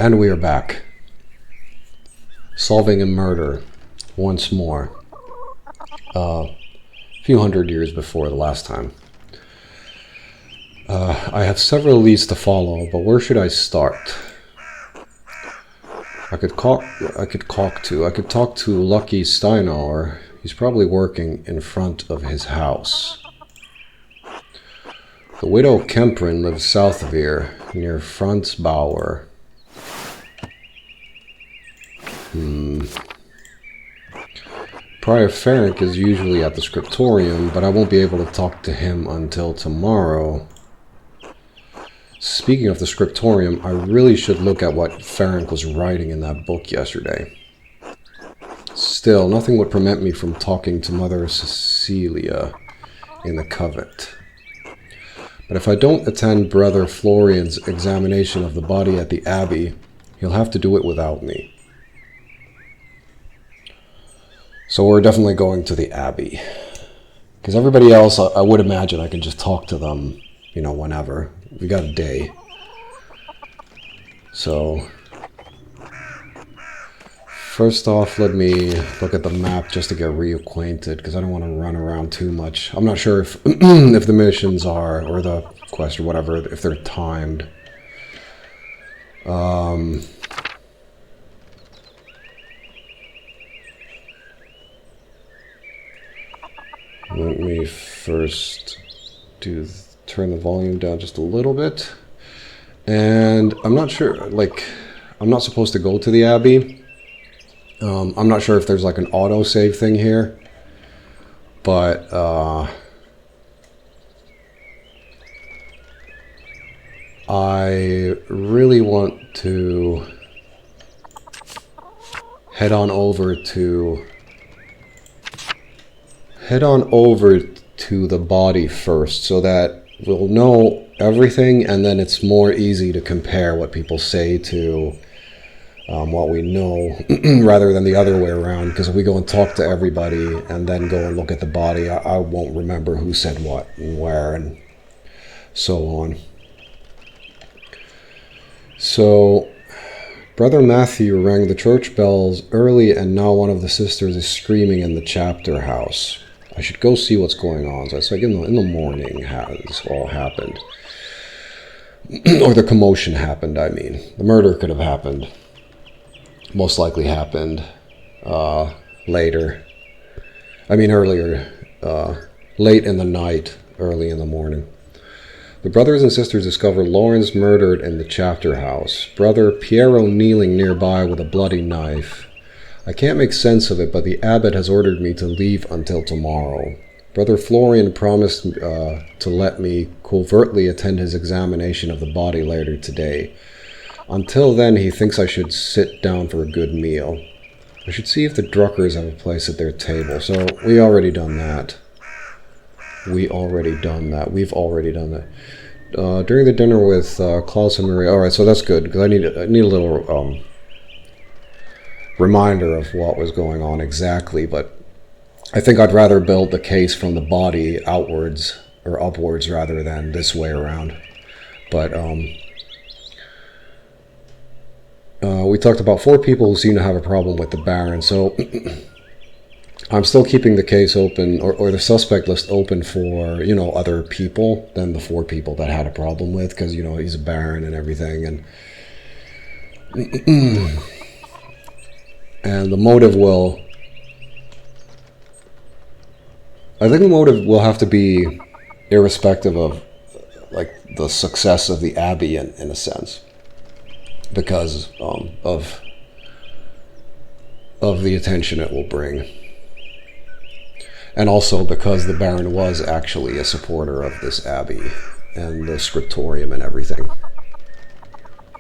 And we are back. Solving a murder once more. A few hundred years before the last time. I have several leads to follow, but where should I start? I could talk to Lucky Steinauer. He's probably working in front of his house. The widow Kemprin lives south of here, near Franz Bauer. Prior Ferenc is usually at the scriptorium, but I won't be able to talk to him until tomorrow. Speaking of the scriptorium, I really should look at what Ferenc was writing in that book yesterday. Still, nothing would prevent me from talking to Mother Cecilia in the Covet. But if I don't attend Brother Florian's examination of the body at the Abbey, he'll have to do it without me. So we're definitely going to the Abbey. Because everybody else, I would imagine I can just talk to them, whenever. We got a day. So, first off, let me look at the map just to get reacquainted, because I don't want to run around too much. I'm not sure if if the missions are, or the quest or whatever, if they're timed. Let me first turn the volume down just a little bit. And I'm not sure, I'm not supposed to go to the Abbey. I'm not sure if there's like an autosave thing here. But, I really want to head on over to the body first, so that we'll know everything, and then it's more easy to compare what people say to what we know, rather than the other way around. Because if we go and talk to everybody and then go and look at the body, I won't remember who said what and where and so on. So, Brother Matthew rang the church bells early, and now one of the sisters is screaming in the chapter house. I should go see what's going on. So it's like in the morning this all happened. Or the commotion happened, I mean. The murder could have happened. Most likely happened later. I mean earlier. Late in the night, early in the morning. The brothers and sisters discover Lawrence murdered in the chapter house. Brother Piero kneeling nearby with a bloody knife. I can't make sense of it, but the abbot has ordered me to leave until tomorrow. Brother Florian promised to let me covertly attend his examination of the body later today. Until then, he thinks I should sit down for a good meal. I should see if the Druckers have a place at their table. So, we already done that. We've already done that. During the dinner with Klaus and Maria. Alright, so that's good, because I need a little reminder of what was going on exactly, but I think I'd rather build the case from the body outwards, or upwards rather than this way around. But we talked about 4 people who seem to have a problem with the Baron, so I'm still keeping the case open, or the suspect list open for, other people than the 4 people that had a problem with, because, he's a Baron and everything, and and the motive will... I think the motive will have to be irrespective of, the success of the Abbey in a sense. Because of the attention it will bring. And also because the Baron was actually a supporter of this Abbey and the scriptorium and everything.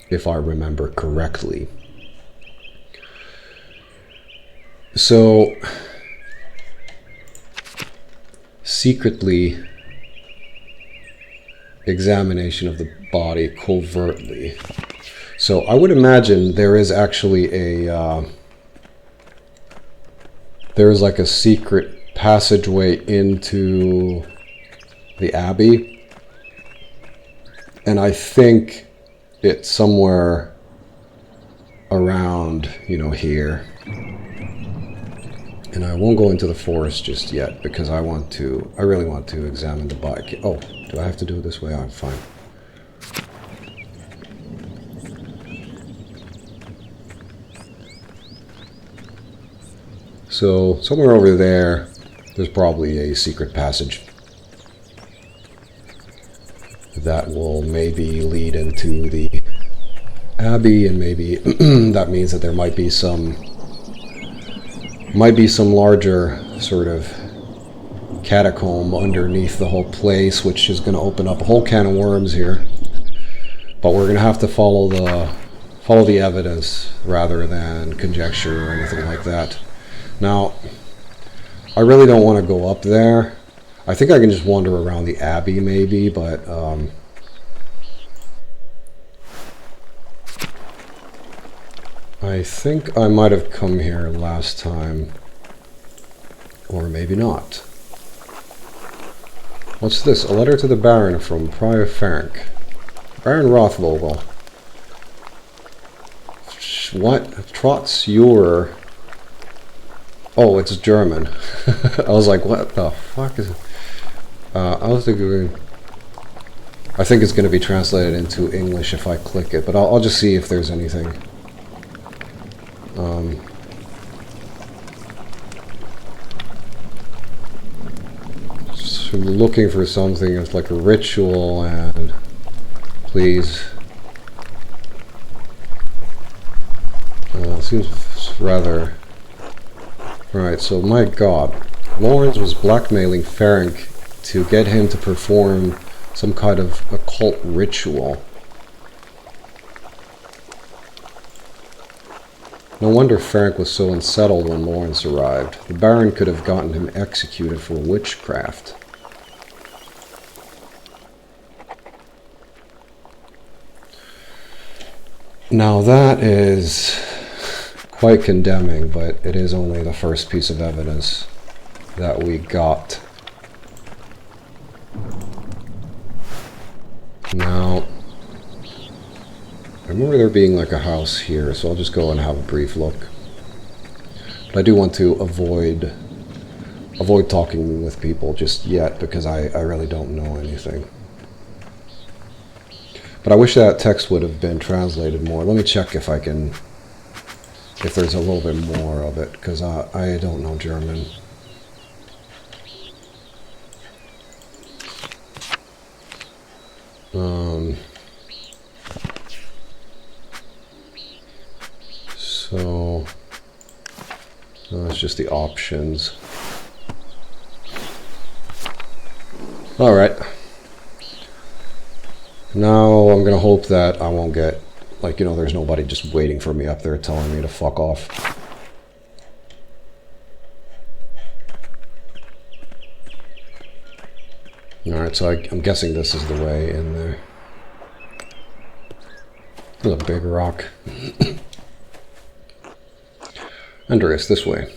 If I remember correctly. So, secretly, examination of the body covertly. So I would imagine there is actually there is like a secret passageway into the Abbey. And I think it's somewhere around, you know, here. And I won't go into the forest just yet because I really want to examine the bike. Oh, do I have to do it this way? I'm fine. So, somewhere over there, there's probably a secret passage that will maybe lead into the Abbey, and maybe that means that there might be some larger sort of catacomb underneath the whole place, which is going to open up a whole can of worms here. But we're going to have to follow the evidence rather than conjecture or anything like that. Now, I really don't want to go up there. I think I can just wander around the Abbey maybe, but I think I might have come here last time, or maybe not. What's this? A letter to the Baron from Prior Ferenc. Baron Rothvogel. What? Trotz your... Oh, it's German. I was like, what the fuck is it? I was thinking... I think it's going to be translated into English if I click it, but I'll just see if there's anything. So I'm looking for something that's like a ritual, and please. Seems rather... Right, so my god. Lawrence was blackmailing Ferenc to get him to perform some kind of occult ritual. No wonder Ferenc was so unsettled when Lawrence arrived. The Baron could have gotten him executed for witchcraft. Now that is quite condemning, but it is only the first piece of evidence that we got. Now, I remember there being like a house here, so I'll just go and have a brief look. But I do want to avoid talking with people just yet, because I really don't know anything. But I wish that text would have been translated more. Let me check if I can... if there's a little bit more of it, because I don't know German. So it's just the options. All right. Now I'm gonna hope that I won't get, like, you know, there's nobody just waiting for me up there telling me to fuck off. Alright, so I'm guessing this is the way in there. There's a big rock. Andreas, this way.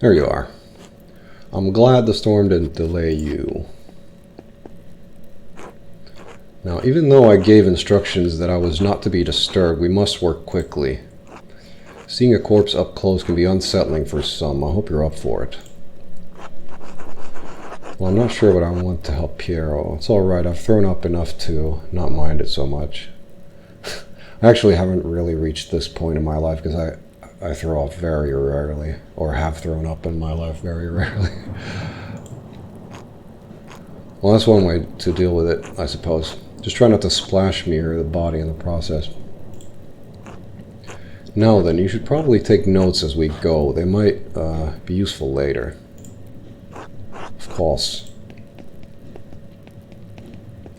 There you are. I'm glad the storm didn't delay you. Now, even though I gave instructions that I was not to be disturbed, we must work quickly. Seeing a corpse up close can be unsettling for some. I hope you're up for it. Well, I'm not sure, but I want to help Piero. It's alright, I've thrown up enough to not mind it so much. I actually haven't really reached this point in my life because I throw up very rarely, or have thrown up in my life very rarely. Well, that's one way to deal with it, I suppose. Just try not to splash me or the body in the process. Now then, you should probably take notes as we go. They might be useful later. Of course.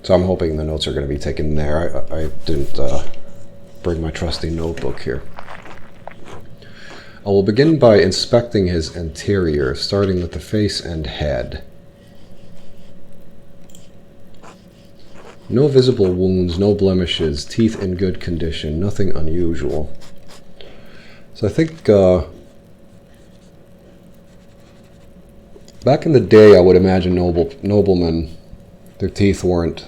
So I'm hoping the notes are going to be taken there. I didn't bring my trusty notebook here. I will begin by inspecting his interior, starting with the face and head. No visible wounds, no blemishes, teeth in good condition, nothing unusual. So I think back in the day, I would imagine noblemen, their teeth weren't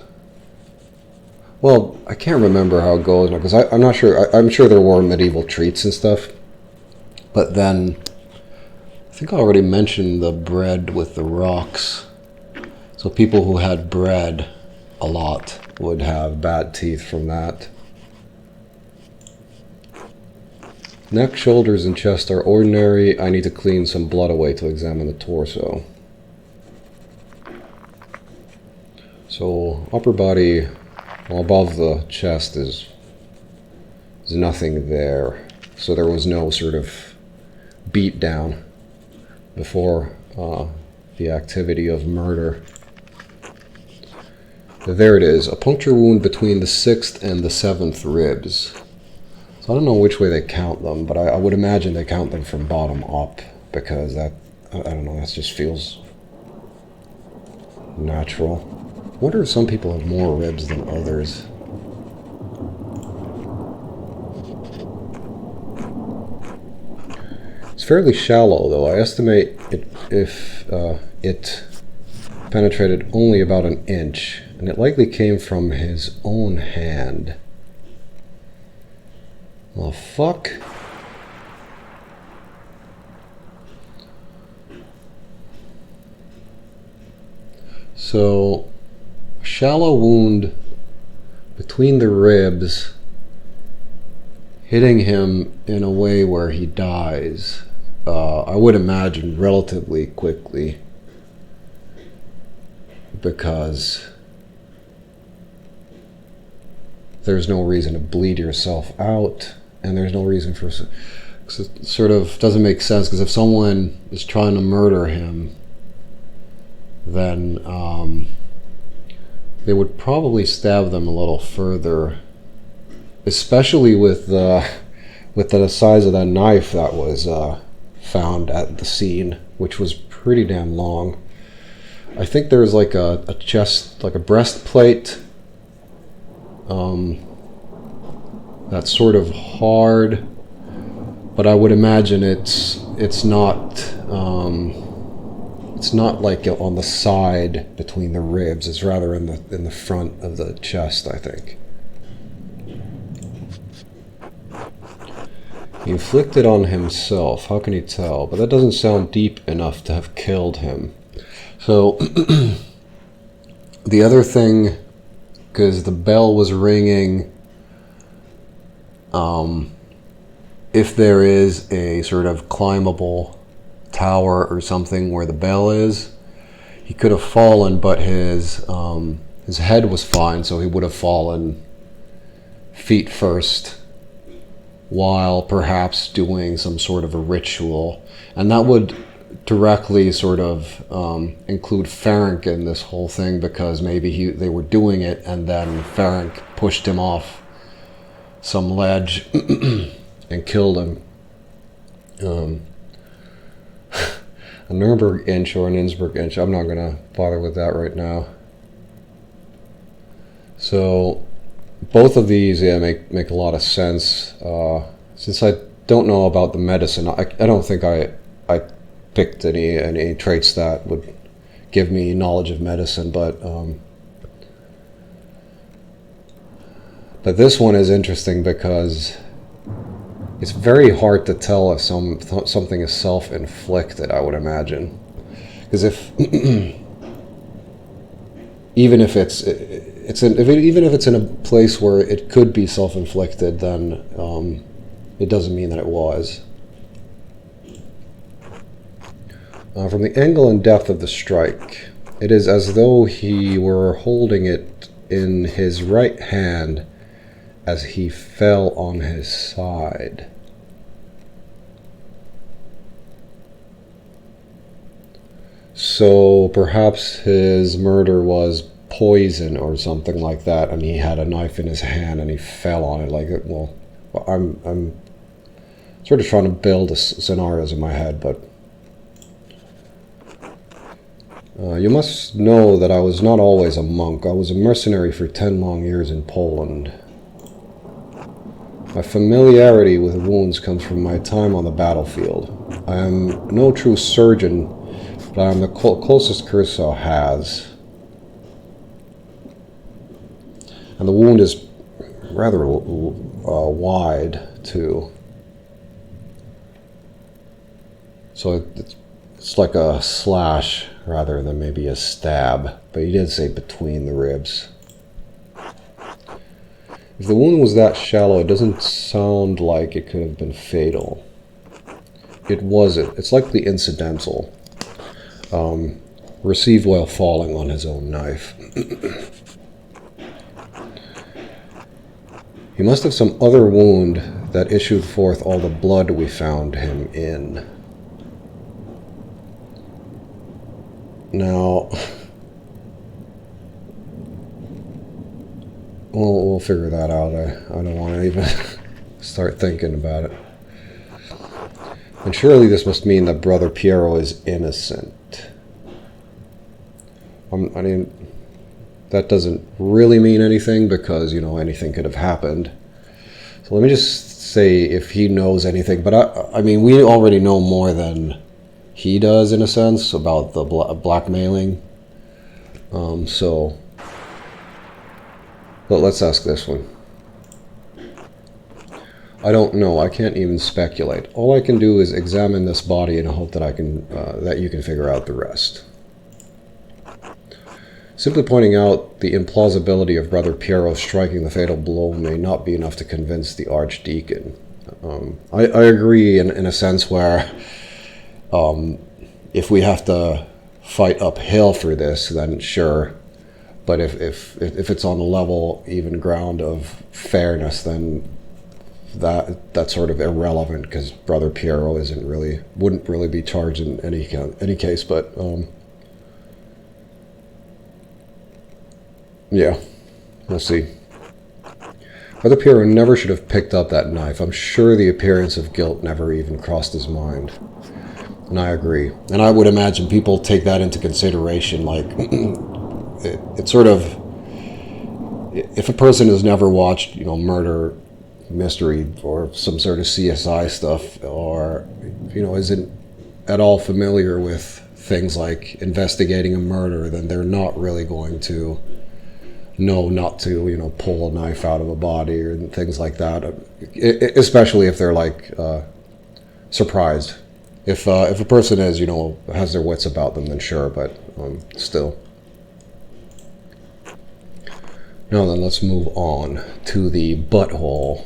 Well, I can't remember how it goes now, because I'm not sure. I'm sure there were medieval treats and stuff. But then, I think I already mentioned the bread with the rocks. So people who had bread a lot would have bad teeth from that. Neck, shoulders, and chest are ordinary. I need to clean some blood away to examine the torso. So upper body, well, above the chest is nothing there. So there was no sort of beat down before the activity of murder. There it is, a puncture wound between the 6th and the 7th ribs. So I don't know which way they count them, but I would imagine they count them from bottom up, because that, I don't know, that just feels natural. I wonder if some people have more ribs than others. It's fairly shallow, though. I estimate if it penetrated only about an inch, and it likely came from his own hand. Oh, fuck. So, shallow wound between the ribs, hitting him in a way where he dies. I would imagine relatively quickly, because there's no reason to bleed yourself out, and there's no reason for, cause it sort of doesn't make sense, because if someone is trying to murder him, then they would probably stab them a little further, especially with the size of that knife that was found at the scene, which was pretty damn long. I think there's like a chest, like a breastplate, that's sort of hard, but I would imagine it's not like on the side between the ribs. It's rather in the front of the chest, I think. He inflicted on himself. How can he tell? But that doesn't sound deep enough to have killed him. So the other thing, because the bell was ringing, if there is a sort of climbable tower or something where the bell is, he could have fallen, but his head was fine, so he would have fallen feet first while perhaps doing some sort of a ritual, and that would directly sort of include Ferenc in this whole thing, because maybe they were doing it and then Ferenc pushed him off some ledge and killed him. A Nuremberg inch or an Innsbruck inch, I'm not going to bother with that right now. So both of these, yeah, make a lot of sense. Since I don't know about the medicine, I don't think I picked any traits that would give me knowledge of medicine, but this one is interesting because it's very hard to tell if something is self-inflicted, I would imagine. Because even if it's in a place where it could be self-inflicted, then it doesn't mean that it was. From the angle and depth of the strike, it is as though he were holding it in his right hand as he fell on his side. So perhaps his murder was poison or something like that, and he had a knife in his hand and he fell on it. Like, well, I'm sort of trying to build scenarios in my head, but you must know that I was not always a monk. I was a mercenary for 10 long years in Poland. My familiarity with wounds comes from my time on the battlefield. I am no true surgeon, but I am the closest Curacao has. And the wound is rather wide, too. So it's like a slash rather than maybe a stab. But he did say between the ribs. If the wound was that shallow, it doesn't sound like it could have been fatal. It wasn't. It's likely incidental. Received while falling on his own knife. He must have some other wound that issued forth all the blood we found him in. Now, we'll figure that out. I don't want to even start thinking about it. And surely this must mean that Brother Piero is innocent. I mean, that doesn't really mean anything because, you know, anything could have happened. So let me just say if he knows anything. But I mean, we already know more than he does, in a sense, about the blackmailing. So let's ask this one. I don't know. I can't even speculate. All I can do is examine this body and hope that that you can figure out the rest. Simply pointing out the implausibility of Brother Piero striking the fatal blow may not be enough to convince the Archdeacon. I agree in a sense where if we have to fight uphill for this, then sure. But if it's on the level, even ground of fairness, then that's sort of irrelevant because Brother Piero wouldn't really be charged in any case. But yeah, we'll see. Brother Piero never should have picked up that knife. I'm sure the appearance of guilt never even crossed his mind. And I agree. And I would imagine people take that into consideration. Like, it's sort of, if a person has never watched, you know, murder mystery or some sort of CSI stuff, or, you know, isn't at all familiar with things like investigating a murder, then they're not really going to know not to, you know, pull a knife out of a body or things like that. Especially if they're like surprised. If a person is, you know, has their wits about them, then sure. But still. Now then, let's move on to the butthole.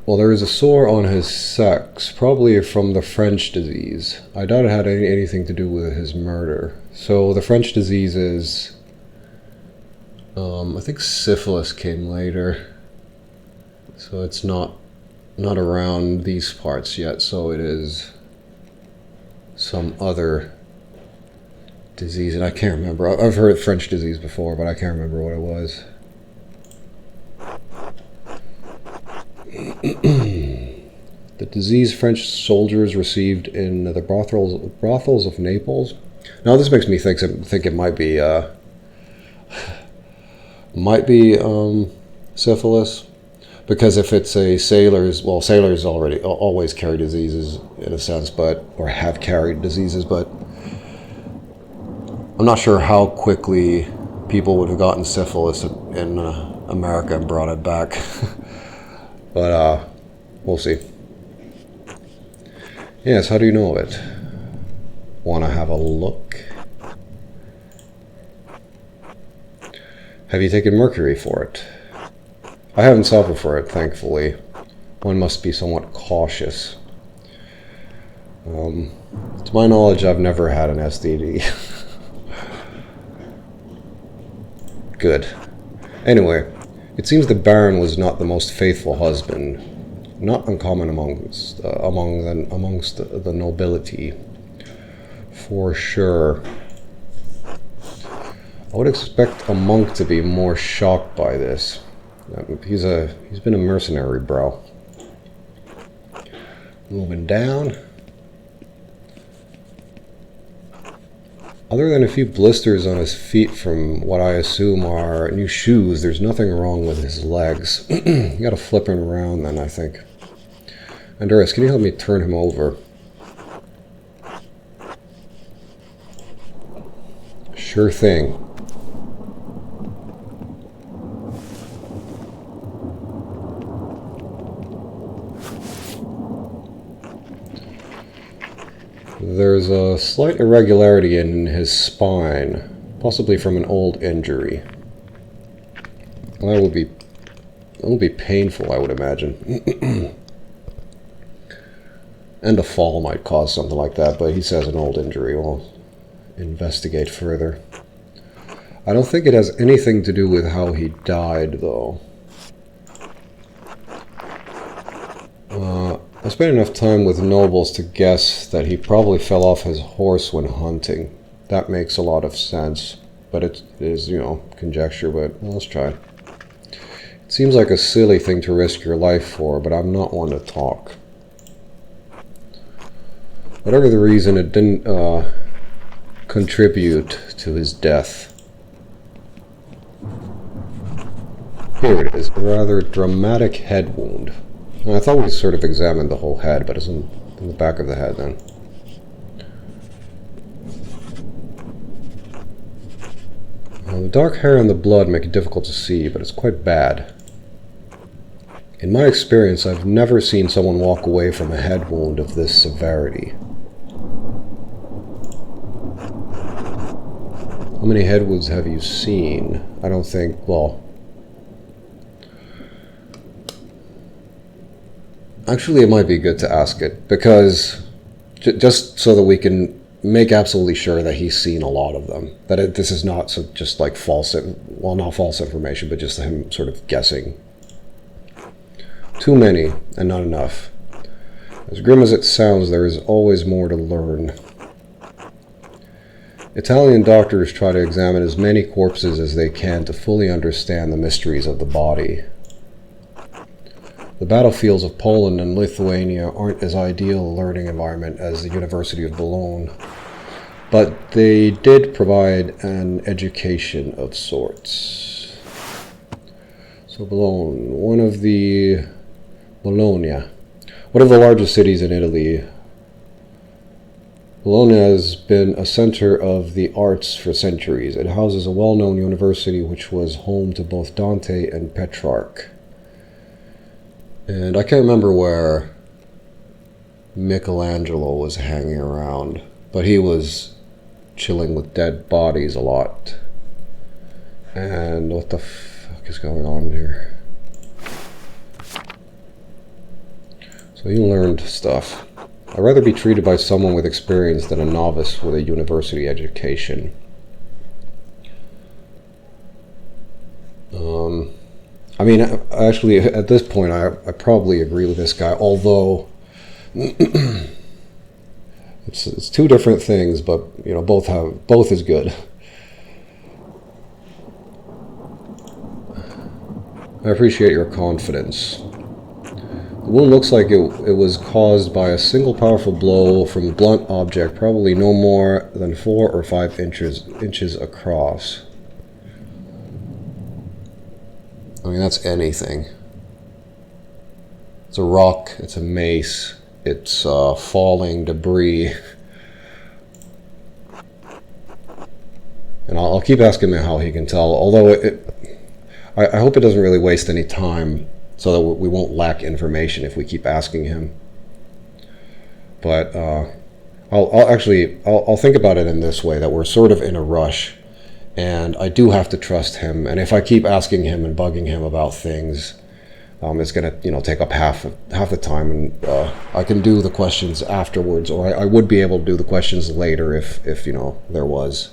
Well, there is a sore on his sex, probably from the French disease. I doubt it had anything to do with his murder. So the French disease is, I think syphilis came later. So it's not around these parts yet. So it is some other disease, and I can't remember. I've heard of French disease before, but I can't remember what it was. The disease French soldiers received in the brothels of Naples. Now this makes me think it might be syphilis, because if it's a sailors always carry diseases in a sense, or have carried diseases, but I'm not sure how quickly people would have gotten syphilis in America and brought it back. But we'll see. Yes, how do you know of it? Want to have a look? Have you taken mercury for it? I haven't suffered for it, thankfully. One must be somewhat cautious. To my knowledge, I've never had an STD. Good. Anyway, it seems the Baron was not the most faithful husband, not uncommon amongst the nobility, for sure. I would expect a monk to be more shocked by this. He's been a mercenary, bro. Moving down. Other than a few blisters on his feet from what I assume are new shoes, there's nothing wrong with his legs. You gotta flip him around then, I think. Andreas, can you help me turn him over? Sure thing. There's a slight irregularity in his spine, possibly from an old injury. That would be painful, I would imagine. And a fall might cause something like that, but he says an old injury. We'll investigate further. I don't think it has anything to do with how he died, though. I spent enough time with nobles to guess that he probably fell off his horse when hunting. That makes a lot of sense, but it is, you know, conjecture, but well, let's try. It seems like a silly thing to risk your life for, but I'm not one to talk. Whatever the reason, it didn't contribute to his death. Here it is, a rather dramatic head wound. I thought we sort of examined the whole head, but it's in the back of the head then. The dark hair and the blood make it difficult to see, but it's quite bad. In my experience, I've never seen someone walk away from a head wound of this severity. How many head wounds have you seen? I don't think, well... Actually, it might be good to ask it, because just so that we can make absolutely sure that he's seen a lot of them. That this is not just like false, well, not false information, but just him sort of guessing. Too many, and not enough. As grim as it sounds, there is always more to learn. Italian doctors try to examine as many corpses as they can to fully understand the mysteries of the body. The battlefields of Poland and Lithuania aren't as ideal a learning environment as the University of Bologna, but they did provide an education of sorts. So Bologna, one of the largest cities in Italy. Bologna has been a center of the arts for centuries. It houses a well-known university which was home to both Dante and Petrarch. And I can't remember where Michelangelo was hanging around, but he was chilling with dead bodies a lot. And what the fuck is going on here? So he learned stuff. I'd rather be treated by someone with experience than a novice with a university education. I mean, actually, at this point, I probably agree with this guy, although it's two different things, but, you know, both is good. I appreciate your confidence. The wound looks like it was caused by a single powerful blow from a blunt object, probably no more than 4 or 5 inches across. I mean, that's anything. It's a rock, it's a mace, it's falling debris. And I'll keep asking him how he can tell, although I hope it doesn't really waste any time so that we won't lack information if we keep asking him. But I'll think about it in this way, that we're sort of in a rush. And I do have to trust him, and if I keep asking him and bugging him about things, it's going to, you know, take up half the time, and I can do the questions afterwards, or I would be able to do the questions later if you know, there was.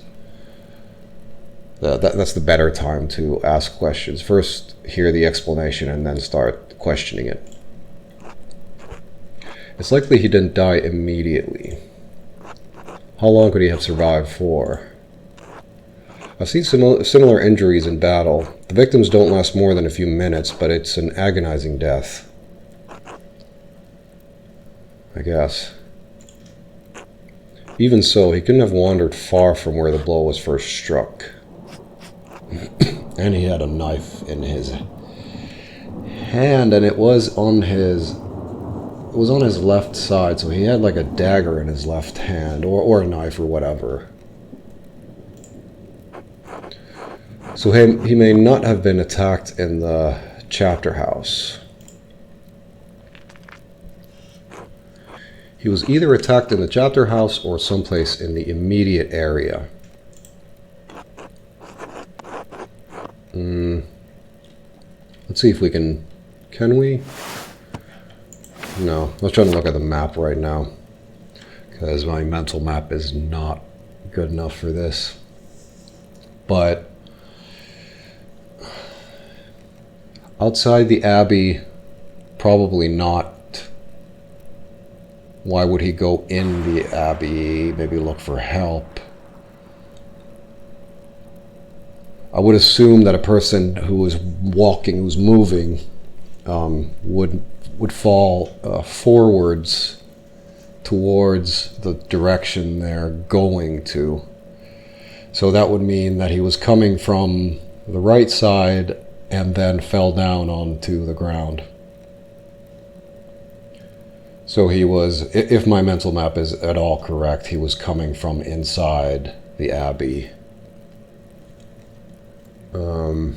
That's the better time to ask questions. First, hear the explanation, and then start questioning it. It's likely he didn't die immediately. How long could he have survived for? I've seen similar injuries in battle. The victims don't last more than a few minutes, but it's an agonizing death. I guess. Even so, he couldn't have wandered far from where the blow was first struck. And he had a knife in his hand, and it was on his left side, so he had like a dagger in his left hand, or a knife or whatever. So he may not have been attacked in the chapter house. He was either attacked in the chapter house or someplace in the immediate area. Let's see if we can we? No, let's try to look at the map right now, because my mental map is not good enough for this. But outside the Abbey, probably not. Why would he go in the Abbey? Maybe look for help. I would assume that a person who was walking, who's moving, would fall forwards towards the direction they're going to. So that would mean that he was coming from the right side and then fell down onto the ground. So he was, if my mental map is at all correct, he was coming from inside the Abbey. Let's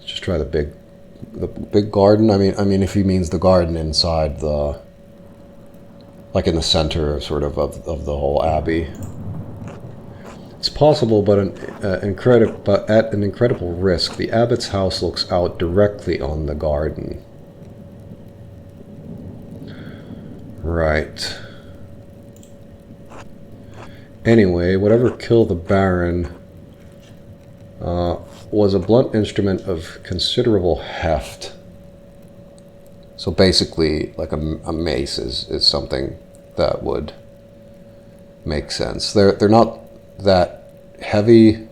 just try the big garden. I mean, if he means the garden inside the, like in the center, sort of the whole Abbey. It's possible, but at an incredible risk. The abbot's house looks out directly on the garden. Right. Anyway, whatever killed the Baron was a blunt instrument of considerable heft. So basically, like a mace is something that would make sense. They're not that heavy,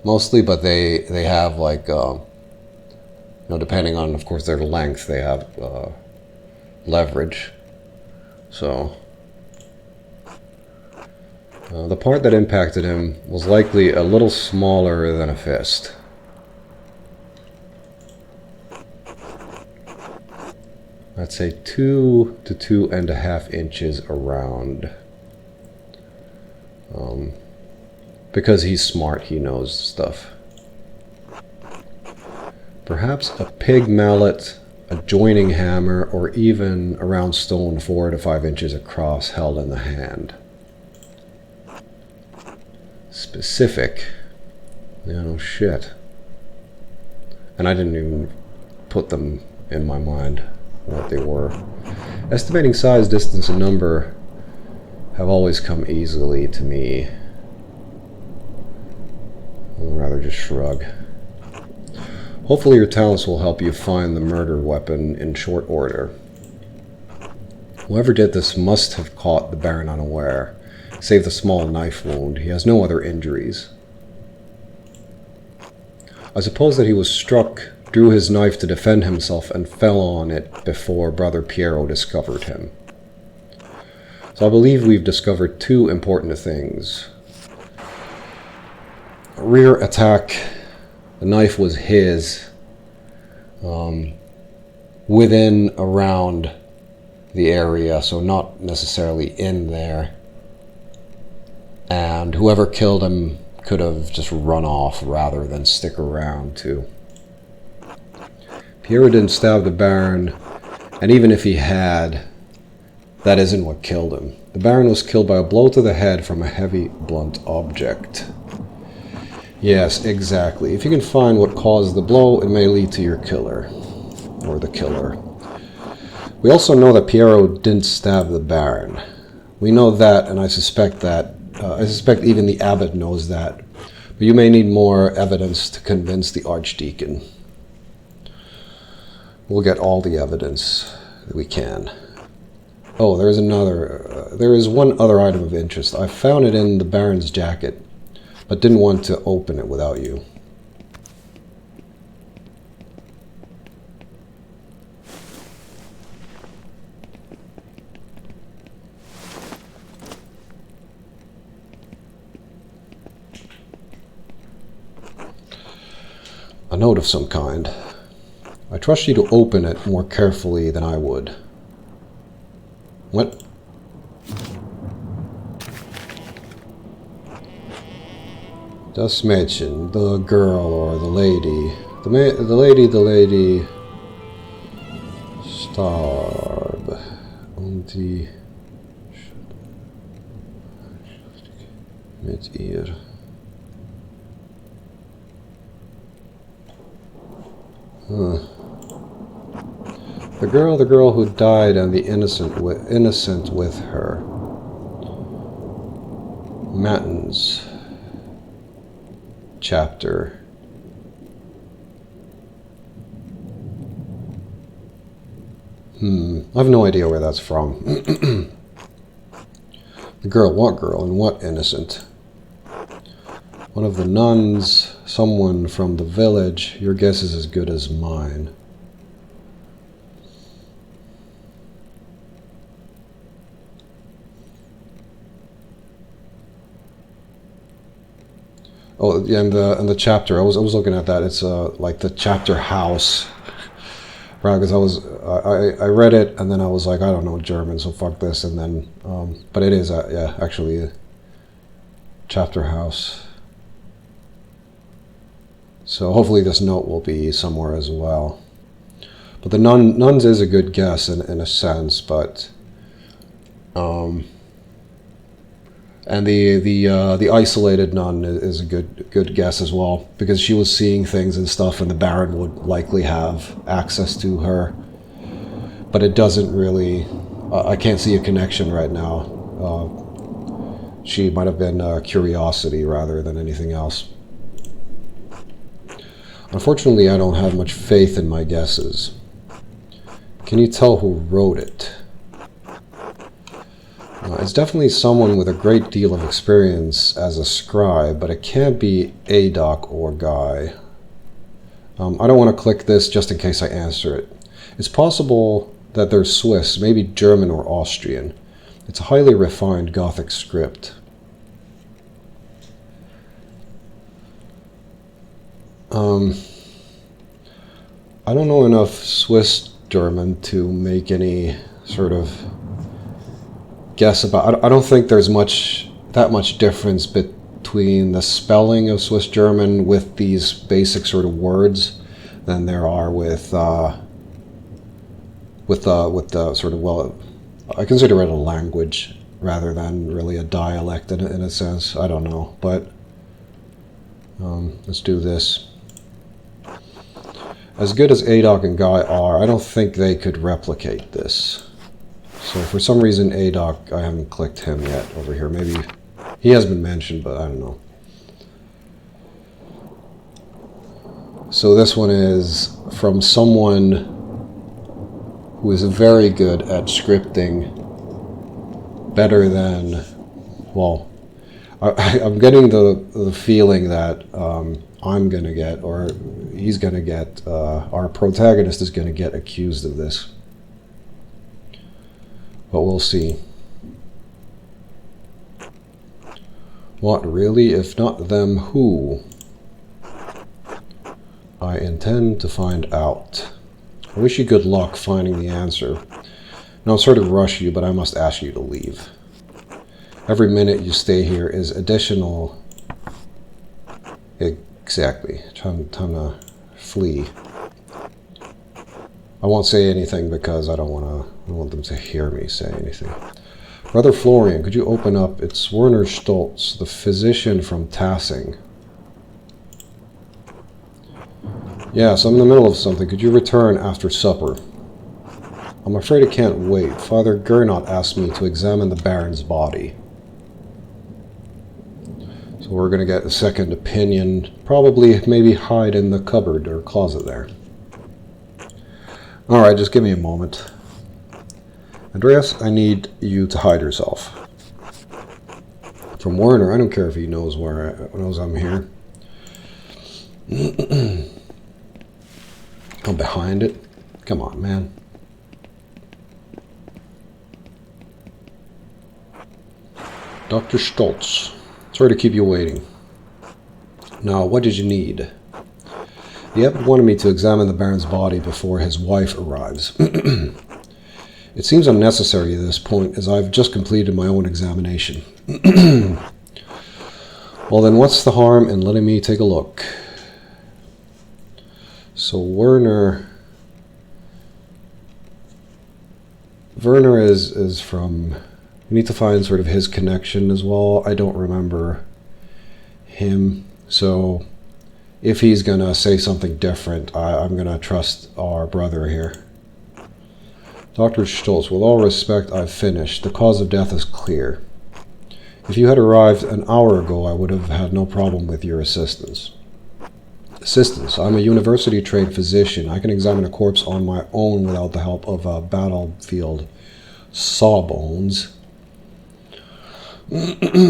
mostly, but they have like depending on, of course, their length, they have leverage. So the part that impacted him was likely a little smaller than a fist. I'd say 2 to 2.5 inches around. Because he's smart, he knows stuff. Perhaps a pig mallet, a joining hammer, or even a round stone 4 to 5 inches across held in the hand. Specific. Yeah, no shit. And I didn't even put them in my mind, what they were. Estimating size, distance, and number have always come easily to me. I'd rather just shrug. Hopefully your talents will help you find the murder weapon in short order. Whoever did this must have caught the Baron unaware, save the small knife wound. He has no other injuries. I suppose that he was struck, drew his knife to defend himself, and fell on it before Brother Piero discovered him. So I believe we've discovered 2 important things. Rear attack. The knife was his, within, around the area, so not necessarily in there. And whoever killed him could have just run off rather than stick around too. Piero didn't stab the Baron, and even if he had, that isn't what killed him. The Baron was killed by a blow to the head from a heavy, blunt object. Yes, exactly. If you can find what caused the blow, it may lead to your killer. Or the killer. We also know that Piero didn't stab the Baron. We know that, and I suspect even the abbot knows that. But you may need more evidence to convince the archdeacon. We'll get all the evidence that we can. Oh, there is one other item of interest. I found it in the Baron's jacket, but didn't want to open it without you. A note of some kind. I trust you to open it more carefully than I would. What? Das Mädchen, the girl or the lady. The lady starb. Und die mit ihr. Huh. The girl who died, and the innocent with her. Matins. Chapter. I have no idea where that's from. The girl, what girl, and what innocent? One of the nuns, someone from the village. Your guess is as good as mine. Oh, yeah, and the chapter. I was looking at that. It's like the chapter house, right? Because I read it and then I was like, I don't know German, so fuck this. And then, but it is yeah, actually a chapter house. So hopefully this note will be somewhere as well. But the nuns is a good guess in a sense, but and the isolated nun is a good guess as well, because she was seeing things and stuff, and the Baron would likely have access to her. But it doesn't really. I can't see a connection right now. She might have been curiosity rather than anything else. Unfortunately, I don't have much faith in my guesses. Can you tell who wrote it? It's definitely someone with a great deal of experience as a scribe, but it can't be Adoc or Guy. I don't want to click this just in case I answer it. It's possible that they're Swiss, maybe German or Austrian. It's a highly refined Gothic script. I don't know enough Swiss German to make any sort of guess about. I don't think there's that much difference between the spelling of Swiss German with these basic sort of words than there are with the sort of, well, I consider it a language rather than really a dialect in a sense. I don't know, but let's do this. As good as Adoc and Guy are, I don't think they could replicate this. So for some reason, Adoc, I haven't clicked him yet over here. Maybe he has been mentioned, but I don't know. So this one is from someone who is very good at scripting, better than, well, I'm getting the feeling that I'm going to get, or he's going to get, our protagonist is going to get accused of this. But we'll see. What, really? If not them, who? I intend to find out. I wish you good luck finding the answer. Now, I'll sort of rush you, but I must ask you to leave. Every minute you stay here is additional. Exactly. Time to flee. I won't say anything because I don't want them to hear me say anything. Brother Florian, could you open up? It's Werner Stoltz, the physician from Tassing. Yes, I'm in the middle of something. Could you return after supper? I'm afraid I can't wait. Father Gernot asked me to examine the Baron's body. So we're going to get a second opinion. Probably, maybe hide in the cupboard or closet there. Alright, just give me a moment. Andreas, I need you to hide yourself. From Werner, I don't care if he knows knows I'm here. Come behind it. Come on, man. Dr. Stoltz. Sorry to keep you waiting. Now, what did you need? The abbot wanted me to examine the Baron's body before his wife arrives. It seems unnecessary at this point, as I've just completed my own examination. Well then, what's the harm in letting me take a look? So Werner is from... We need to find sort of his connection as well. I don't remember him. So if he's going to say something different, I'm going to trust our brother here. Dr. Stoltz, with all respect, I've finished. The cause of death is clear. If you had arrived an hour ago, I would have had no problem with your assistance. I'm a university-trained physician. I can examine a corpse on my own without the help of a battlefield sawbones. Fine.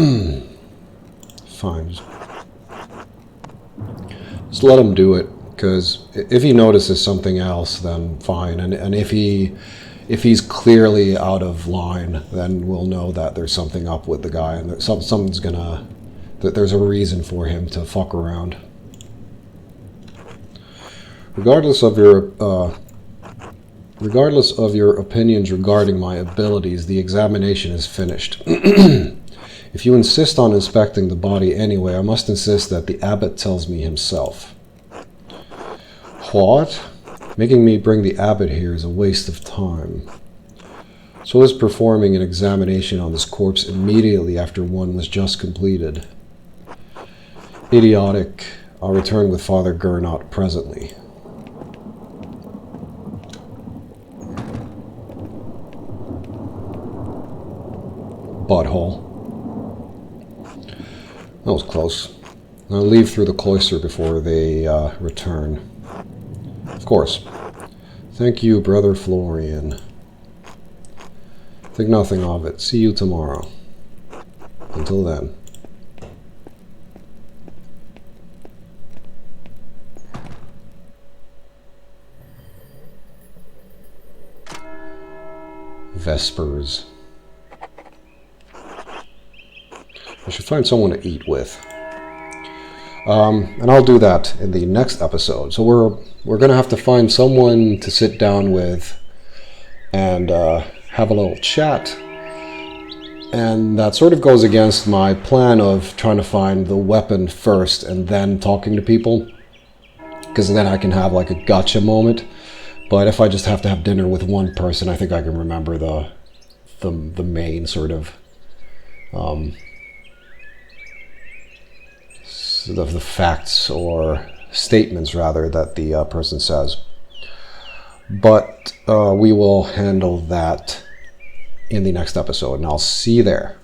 Just let him do it, because if he notices something else, then fine. And if he's clearly out of line, then we'll know that there's something up with the guy, and that something's gonna... that there's a reason for him to fuck around. Regardless of your opinions regarding my abilities, the examination is finished. If you insist on inspecting the body anyway, I must insist that the abbot tells me himself. What? Making me bring the abbot here is a waste of time. So is performing an examination on this corpse immediately after one was just completed. Idiotic. I'll return with Father Gernot presently. Butthole. That was close. I'll leave through the cloister before they return. Of course. Thank you, Brother Florian. Think nothing of it. See you tomorrow. Until then. Vespers. I should find someone to eat with. And I'll do that in the next episode. So we're going to have to find someone to sit down with and have a little chat. And that sort of goes against my plan of trying to find the weapon first and then talking to people. Because then I can have like a gotcha moment. But if I just have to have dinner with one person, I think I can remember the main sort of... the facts or statements rather that the person says. But we will handle that in the next episode, and I'll see you there.